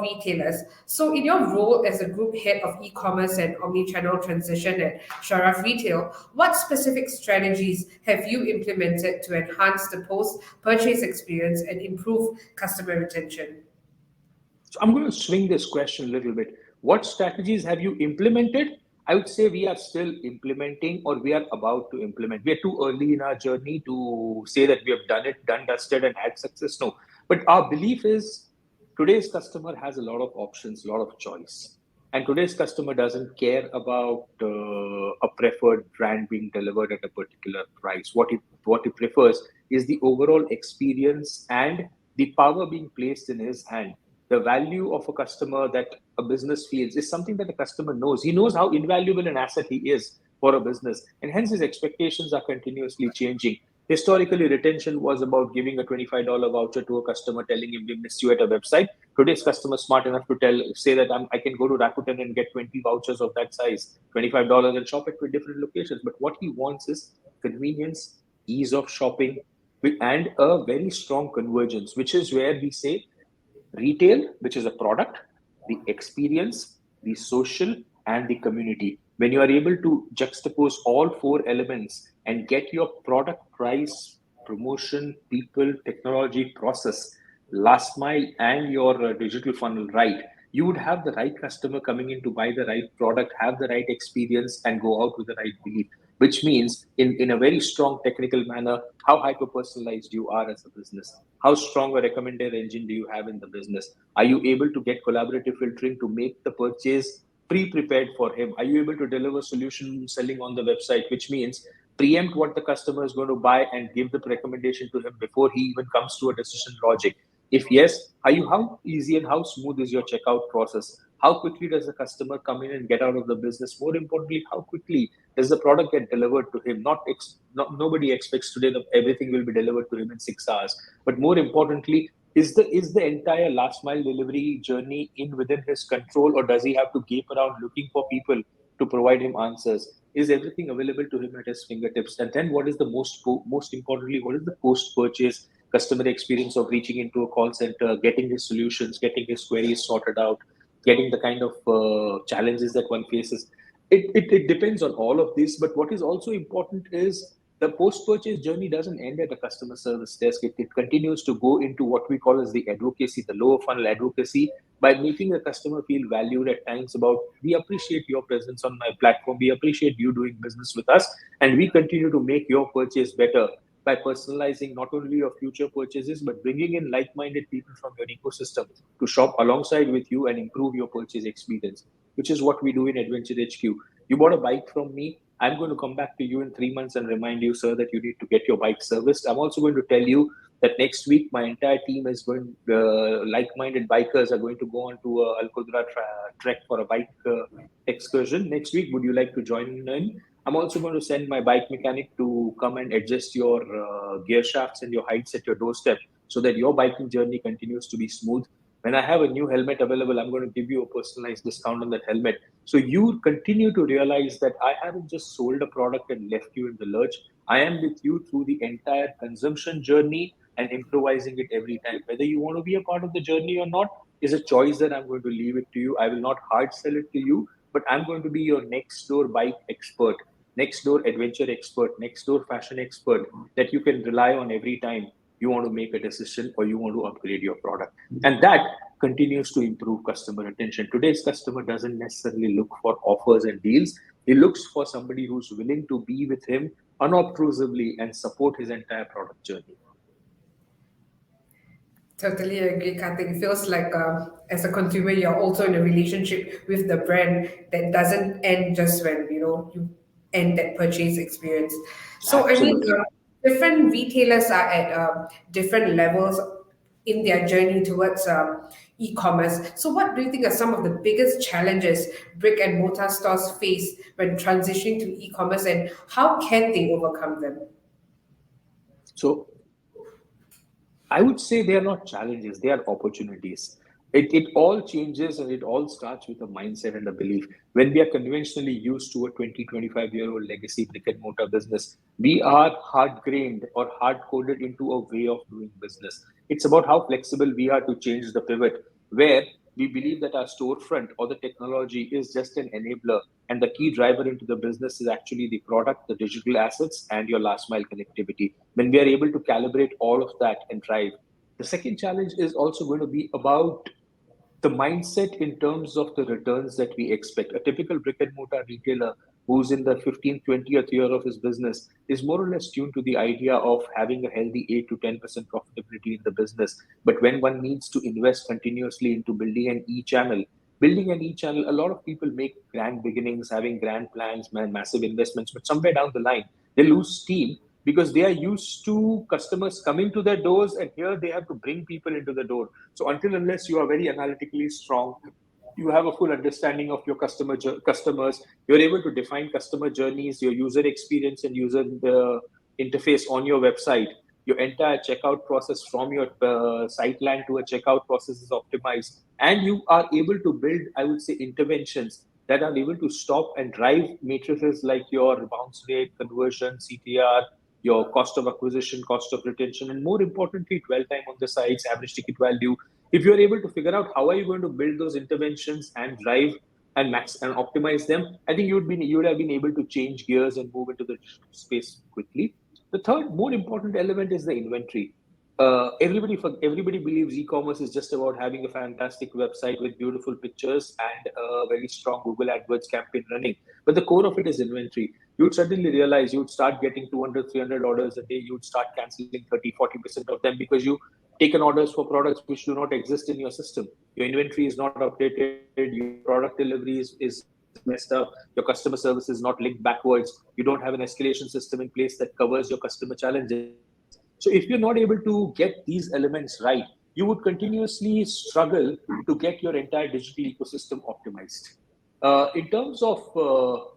retailers. So, in your role as a group head of e-commerce and omnichannel transition at Sharaf Retail, what specific strategies have you implemented to enhance the post-purchase experience and improve customer retention? So I'm going to swing this question a little bit. What strategies have you implemented? I would say we are still implementing or we are about to implement. We are too early in our journey to say that we have done it, done, dusted, and had success. No. But our belief is today's customer has a lot of options, a lot of choice. And today's customer doesn't care about a preferred brand being delivered at a particular price. What he prefers is the overall experience and the power being placed in his hand. The value of a customer that a business feels is something that the customer knows. He knows how invaluable an asset he is for a business, and hence his expectations are continuously changing. Historically, retention was about giving a $25 voucher to a customer, telling him we missed you at a website. Today's customer is smart enough to say that I can go to Rakuten and get 20 vouchers of that size, $25, and shop at different locations. But what he wants is convenience, ease of shopping, and a very strong convergence, which is where we say retail, which is a product, the experience, the social, and the community. When you are able to juxtapose all four elements and get your product, price, promotion, people, technology, process, last mile, and your digital funnel right, you would have the right customer coming in to buy the right product, have the right experience, and go out with the right belief. Which means, in a very strong technical manner, how hyper personalized you are as a business. How strong a recommender engine do you have in the business? Are you able to get collaborative filtering to make the purchase pre-prepared for him? Are you able to deliver solution selling on the website, which means preempt what the customer is going to buy and give the recommendation to him before he even comes to a decision logic? If yes, how easy and how smooth is your checkout process? How quickly does the customer come in and get out of the business? More importantly, how quickly does the product get delivered to him? Not nobody expects today that everything will be delivered to him in 6 hours. But more importantly, is the entire last mile delivery journey in within his control, or does he have to gape around looking for people to provide him answers? Is everything available to him at his fingertips? And then what is the most importantly, what is the post purchase customer experience of reaching into a call center, getting his solutions, getting his queries sorted out, getting the kind of challenges that one faces? It depends on all of this, but what is also important is the post-purchase journey doesn't end at a customer service desk. It continues to go into what we call as the advocacy, the lower funnel advocacy, by making the customer feel valued at times about, we appreciate your presence on my platform, we appreciate you doing business with us, and we continue to make your purchase better by personalizing not only your future purchases, but bringing in like-minded people from your ecosystem to shop alongside with you and improve your purchase experience, which is what we do in Adventure HQ. You bought a bike from me. I'm going to come back to you in 3 months and remind you, sir, that you need to get your bike serviced. I'm also going to tell you that next week, my entire team is going, like-minded bikers are going to go on to Al Qudra trek for a bike excursion. Next week, would you like to join in? I'm also going to send my bike mechanic to come and adjust your gear shafts and your heights at your doorstep so that your biking journey continues to be smooth. When I have a new helmet available, I'm going to give you a personalized discount on that helmet. So you continue to realize that I haven't just sold a product and left you in the lurch. I am with you through the entire consumption journey and improvising it every time. Whether you want to be a part of the journey or not is a choice that I'm going to leave it to you. I will not hard sell it to you, but I'm going to be your next door bike expert, next door adventure expert, next door fashion expert that you can rely on every time you want to make a decision or you want to upgrade your product. And that continues to improve customer retention. Today's customer doesn't necessarily look for offers and deals. He looks for somebody who's willing to be with him unobtrusively and support his entire product journey. Totally agree, Kartik. It feels like as a consumer, you're also in a relationship with the brand that doesn't end just when you end that purchase experience. So I mean, Absolutely. different retailers are at different levels in their journey towards e-commerce. So what do you think are some of the biggest challenges brick and mortar stores face when transitioning to e-commerce, and how can they overcome them? So I would say they are not challenges, they are opportunities. It all changes and it all starts with a mindset and a belief. When we are conventionally used to a 20, 25-year-old legacy brick and mortar business, we are hard grained or hard coded into a way of doing business. It's about how flexible we are to change the pivot, where we believe that our storefront or the technology is just an enabler, and the key driver into the business is actually the product, the digital assets, and your last mile connectivity. When we are able to calibrate all of that and drive, the second challenge is also going to be about the mindset in terms of the returns that we expect. A typical brick and mortar retailer who's in the 15th, 20th year of his business is more or less tuned to the idea of having a healthy 8 to 10% profitability in the business. But when one needs to invest continuously into building an e-channel, a lot of people make grand beginnings, having grand plans, massive investments, but somewhere down the line, they lose steam because they are used to customers coming to their doors, and here they have to bring people into the door. So until unless you are very analytically strong, you have a full understanding of your customers, you're able to define customer journeys, your user experience and user interface on your website. Your entire checkout process from your site land to a checkout process is optimized, and you are able to build, I would say, interventions that are able to stop and drive matrices like your bounce rate, conversion, CTR, your cost of acquisition, cost of retention, and more importantly, dwell time on the sites, average ticket value. If you're able to figure out how are you going to build those interventions and drive and max and optimize them, I think you would have been able to change gears and move into the space quickly. The third more important element is the inventory. Everybody believes e-commerce is just about having a fantastic website with beautiful pictures and a very strong Google AdWords campaign running. But the core of it is inventory. You would suddenly realize you would start getting 200, 300 orders a day. You would start canceling 30, 40% of them because you taken orders for products which do not exist in your system. Your inventory is not updated. Your product delivery is messed up. Your customer service is not linked backwards. You don't have an escalation system in place that covers your customer challenges. So if you're not able to get these elements right, you would continuously struggle to get your entire digital ecosystem optimized. In terms of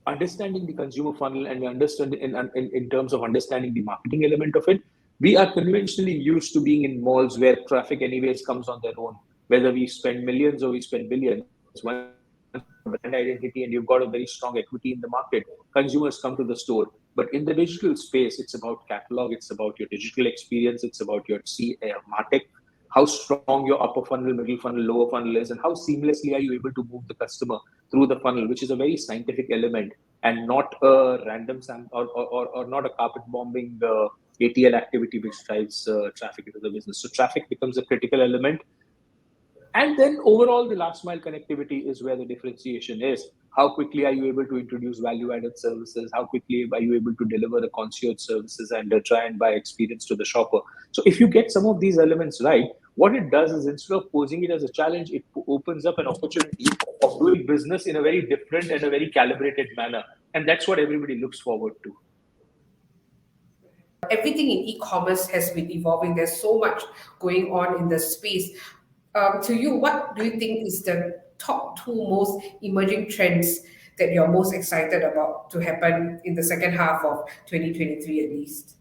understanding the consumer funnel and in terms of understanding the marketing element of it, we are conventionally used to being in malls where traffic anyways comes on their own. Whether we spend millions or we spend billions, once you have a brand identity and you've got a very strong equity in the market, consumers come to the store. But in the digital space, it's about catalog, it's about your digital experience, it's about your martech, how strong your upper funnel, middle funnel, lower funnel is, and how seamlessly are you able to move the customer through the funnel, which is a very scientific element and not a random or not a carpet bombing ATL activity which drives traffic into the business. So traffic becomes a critical element. And then overall, the last mile connectivity is where the differentiation is. How quickly are you able to introduce value added services? How quickly are you able to deliver the concierge services and the try and buy experience to the shopper? So if you get some of these elements right, what it does is instead of posing it as a challenge, it opens up an opportunity of doing business in a very different and a very calibrated manner. And that's what everybody looks forward to. Everything in e-commerce has been evolving. There's so much going on in the space. To you, what do you think is the top two most emerging trends that you're most excited about to happen in the second half of 2023 at least?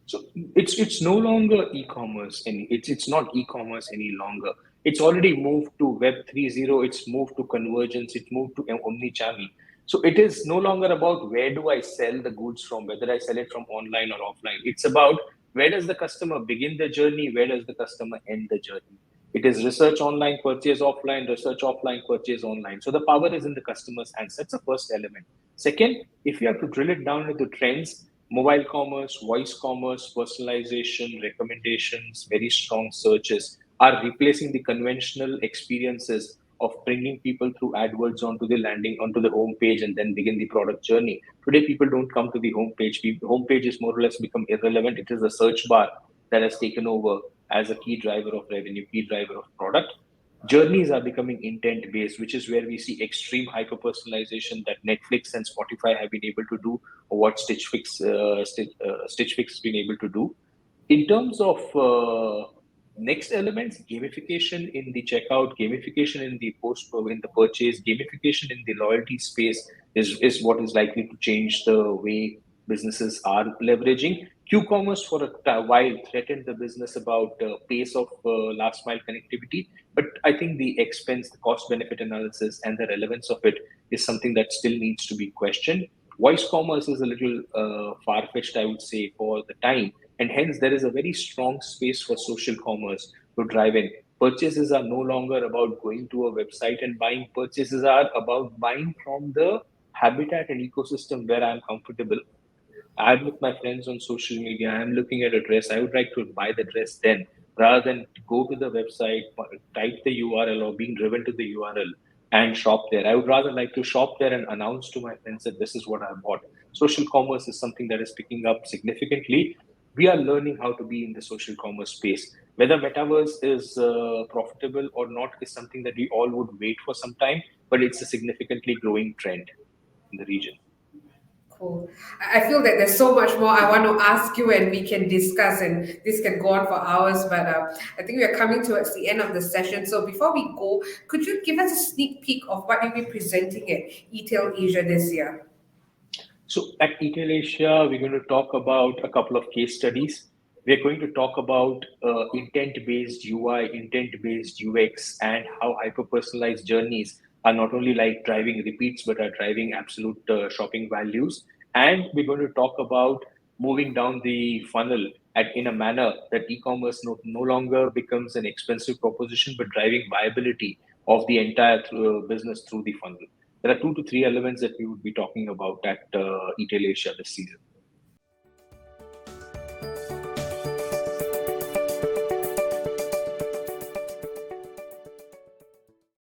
So it's no longer e-commerce it's not e-commerce any longer. It's already moved to Web 3.0. It's moved to convergence. It's moved to omni-channel. So it is no longer about where do I sell the goods from, whether I sell it from online or offline. It's about where does the customer begin the journey, where does the customer end the journey. It is research online, purchase offline, research offline, purchase online. So the power is in the customer's hands. That's the first element. Second, if you have to drill it down into trends, mobile commerce, voice commerce, personalization, recommendations, very strong searches are replacing the conventional experiences of bringing people through AdWords onto the home page and then begin the product journey. Today, people don't come to the home page. The home page is more or less become irrelevant. It is a search bar that has taken over as a key driver of revenue, key driver of product. Journeys are becoming intent based, which is where we see extreme hyper personalization that Netflix and Spotify have been able to do, or what Stitch Fix has been able to do. In terms of next elements, gamification in the checkout, gamification in the purchase, gamification in the loyalty space is what is likely to change the way businesses are leveraging. Q-commerce for a while threatened the business about pace of last mile connectivity, but I think the expense, the cost benefit analysis, and the relevance of it is something that still needs to be questioned. Voice commerce is a little far fetched, I would say, for the time, and hence there is a very strong space for social commerce to drive in. Purchases are no longer about going to a website and buying. Purchases are about buying from the habitat and ecosystem where I'm comfortable. I'm with my friends on social media. I'm looking at a dress. I would like to buy the dress then, rather than go to the website, type the URL, or being driven to the URL and shop there. I would rather like to shop there and announce to my friends that this is what I bought. Social commerce is something that is picking up significantly. We are learning how to be in the social commerce space. Whether metaverse is profitable or not is something that we all would wait for some time, but it's a significantly growing trend in the region. Cool. I feel that there's so much more I want to ask you and we can discuss, and this can go on for hours, but I think we are coming towards the end of the session. So before we go, could you give us a sneak peek of what you'll be presenting at eTail Asia this year? So at eTail Asia, we're going to talk about a couple of case studies. We're going to talk about intent-based UI, intent-based UX, and how hyper-personalized journeys are not only like driving repeats, but are driving absolute shopping values. And we're going to talk about moving down the funnel in a manner that e-commerce no longer becomes an expensive proposition, but driving viability of the entire business through the funnel. There are 2 to 3 elements that we would be talking about at eTail Asia this season.